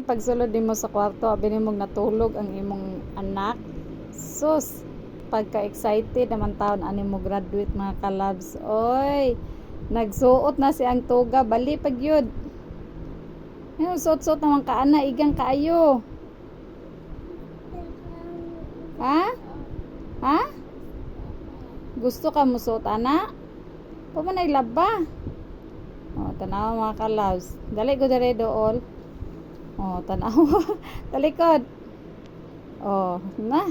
pagsulod nimo sa kwarto, abi nimo natulog ang imong anak. Sus, pagka-excited naman taon ani mo graduate mga kalabs. Oy, nagsuot na si ang tuga, bali pag yun. Yung suot-suot naman ka ana, igang kaayo. Ha? Ha? Gusto ka mo suot ana? Pamanay laba. Oh, tanaw mga kalabs. Dali ko dire dool. Oh, tanaw. Talikod. Oh, na.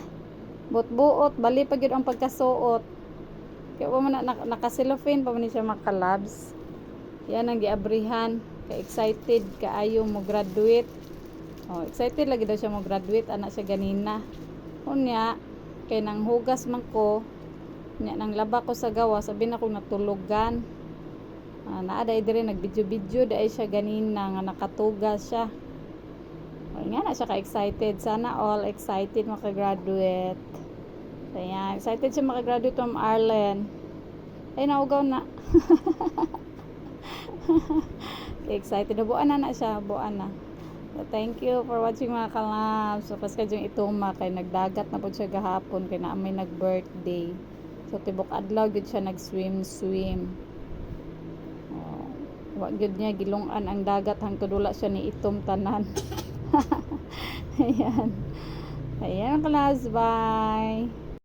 Buot-buot, bali pag yun ang pagkasuot. Kaya pa man nakasilofin pa man siya mga kalabs. Yan ang giabrihan. Ka-excited kaayo mo graduate. Oh, excited lagi daw siya mo graduate, anak siya ganina. Unya, kay nang hugas man ko, nya nang laba ko sa gawa, sabi na ko natulugan. Naaday dire nag-video-video dai siya ganina nga nakatugas siya. O nga na siya ka-excited. Sana all excited makagraduate. Ayan, excited siya makagraduate from Arlen. Ay, naugaw na. Excited na. Buwan na siya. Buwan na. So, thank you for watching mga kalabs. So, pas yung ituma kay nagdagat na po siya gahapon kay na may nag-birthday. So, tibok adlaw gud siya nag-swim. Wag gud niya gilungan ang dagat hangtod wala siya ni itom tanan. Ayan. Ayan kalabs. Bye.